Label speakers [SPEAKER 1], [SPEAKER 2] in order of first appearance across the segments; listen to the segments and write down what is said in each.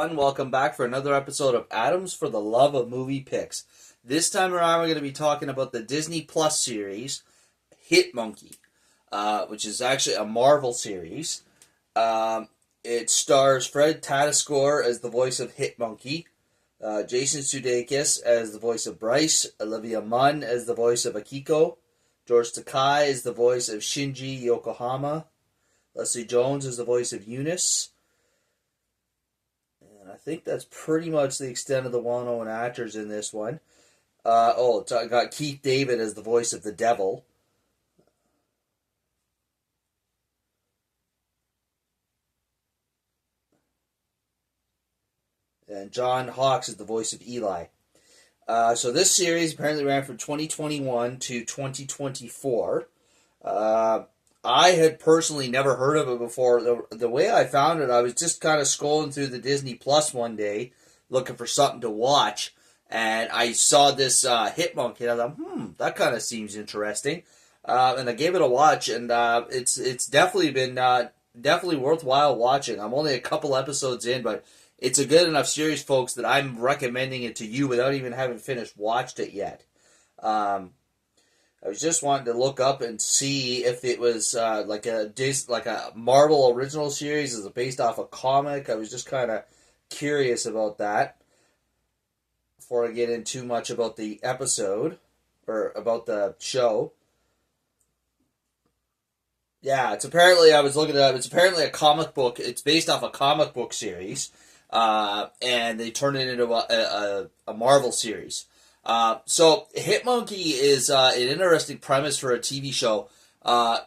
[SPEAKER 1] everyone. Welcome back for another episode of Adams for the Love of Movie Picks. This time around, we're going to be talking about the Disney Plus series, Hit Monkey, which is actually a Marvel series. It stars Fred Tatasciore as the voice of Hit Monkey, Jason Sudeikis as the voice of Bryce, Olivia Munn as the voice of Akiko, George Takei as the voice of Shinji Yokohama, Leslie Jones as the voice of Eunice. And I think that's pretty much the extent of the well-known actors in this one. I got Keith David as the voice of the Devil. And John Hawkes is the voice of Eli. So this series apparently ran from 2021 to 2024. I had personally never heard of it before. The way I found it, I was just kind of scrolling through the Disney Plus one day, looking for something to watch, and I saw this Hit Monkey, and I thought, that kind of seems interesting. And I gave it a watch, and it's definitely been definitely worthwhile watching. I'm only a couple episodes in, but it's a good enough series, folks, that I'm recommending it to you without even having watched it yet. I was just wanting to look up and see if it was like a Marvel original series. Is it based off a comic? I was just kind of curious about that before I get in too much about the episode or about the show. Yeah, it's apparently, I was looking it up, it's apparently a comic book. It's based off a comic book series, and they turned it into a Marvel series. So Hit Monkey is an interesting premise for a TV show.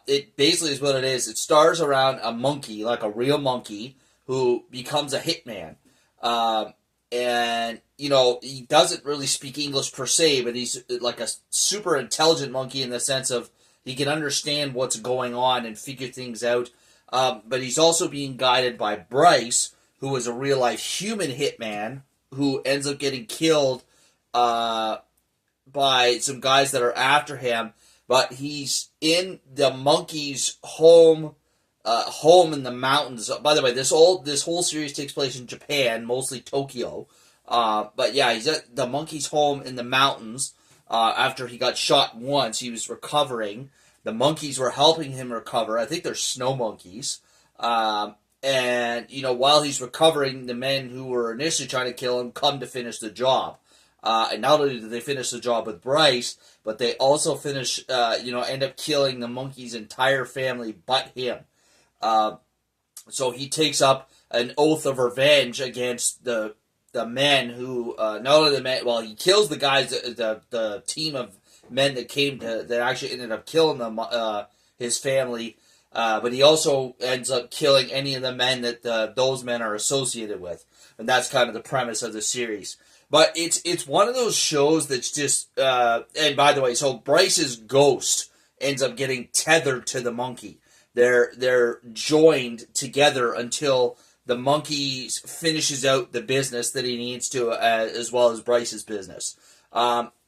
[SPEAKER 1] It basically is what it is. It stars around a monkey, like a real monkey, who becomes a hitman. And, he doesn't really speak English per se, but he's like a super intelligent monkey in the sense of he can understand what's going on and figure things out. But he's also being guided by Bryce, who is a real-life human hitman, who ends up getting killed by some guys that are after him, but he's in the monkey's home in the mountains. By the way, this whole series takes place in Japan, mostly Tokyo. But yeah, he's at the monkey's home in the mountains. After he got shot once, he was recovering. The monkeys were helping him recover. I think they're snow monkeys. And while he's recovering, the men who were initially trying to kill him come to finish the job. And not only do they finish the job with Bryce, but they also end up killing the monkey's entire family but him. So he takes up an oath of revenge against the men who, not only the men, well, he kills the guys, the team of men that actually ended up killing his family, but he also ends up killing any of the men that those men are associated with. And that's kind of the premise of the series. But it's one of those shows that's just, and by the way, so Bryce's ghost ends up getting tethered to the monkey. They're joined together until the monkey finishes out the business that he needs to, as well as Bryce's business.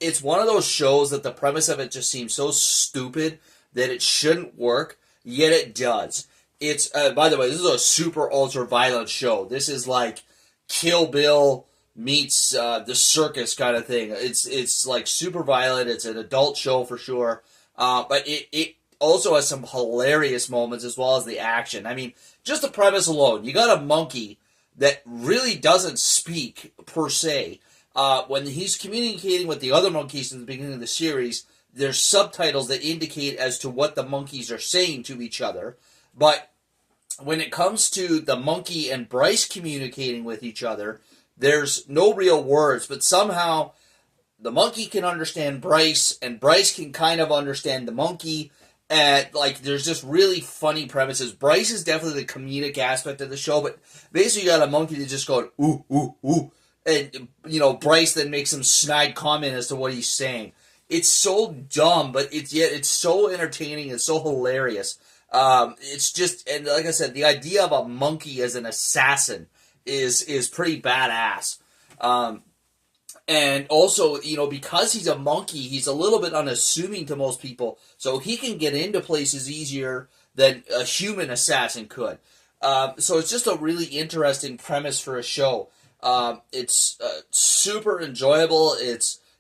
[SPEAKER 1] It's one of those shows that the premise of it just seems so stupid that it shouldn't work, yet it does. It's, by the way, this is a super ultra violent show. This is like Kill Bill meets the circus kind of thing. It's like super violent. It's an adult show for sure. But it also has some hilarious moments as well as the action. I mean, just the premise alone. You got a monkey that really doesn't speak per se. When he's communicating with the other monkeys in the beginning of the series, there's subtitles that indicate as to what the monkeys are saying to each other. But when it comes to the monkey and Bryce communicating with each other, there's no real words, but somehow the monkey can understand Bryce, and Bryce can kind of understand the monkey, and there's just really funny premises. Bryce is definitely the comedic aspect of the show, but basically you got a monkey that's just going, ooh, ooh, ooh, and, Bryce then makes some snide comment as to what he's saying. It's so dumb, but it's so entertaining and so hilarious. It's just, and like I said, the idea of a monkey as an assassin is pretty badass. And also, because he's a monkey, he's a little bit unassuming to most people, so he can get into places easier than a human assassin could. So it's just a really interesting premise for a show. It's super enjoyable.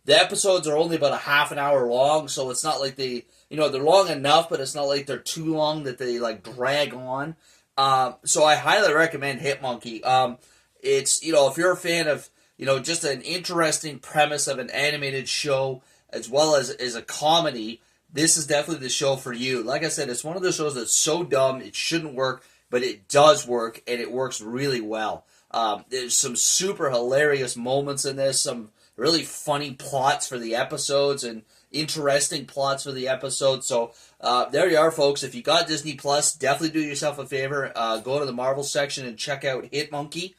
[SPEAKER 1] The episodes are only about a half an hour long, so it's not like they're long enough, but it's not like they're too long that they like drag on. So I highly recommend Hit Monkey. It's, if you're a fan of, just an interesting premise of an animated show as well as a comedy, this is definitely the show for you. Like I said, it's one of those shows that's so dumb it shouldn't work, but it does work, and it works really well. There's some super hilarious moments in this, some really funny plots for the episodes, and interesting plots for the episodes. So there you are, folks. If you got Disney Plus, definitely do yourself a favor. Go to the Marvel section and check out Hit Monkey.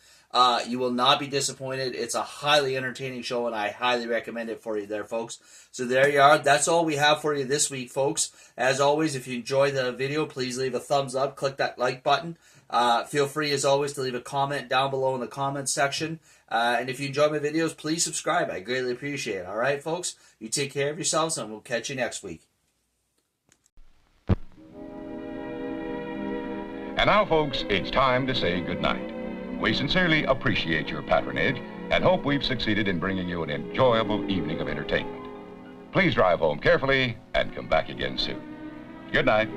[SPEAKER 1] You will not be disappointed. It's a highly entertaining show, and I highly recommend it for you there, folks. So there you are. That's all we have for you this week, folks. As always, if you enjoyed the video, please leave a thumbs up. Click that like button. Feel free, as always, to leave a comment down below in the comments section. And if you enjoy my videos, please subscribe. I greatly appreciate it. All right, folks? You take care of yourselves, and we'll catch you next week.
[SPEAKER 2] And now, folks, it's time to say goodnight. We sincerely appreciate your patronage and hope we've succeeded in bringing you an enjoyable evening of entertainment. Please drive home carefully and come back again soon. Good night.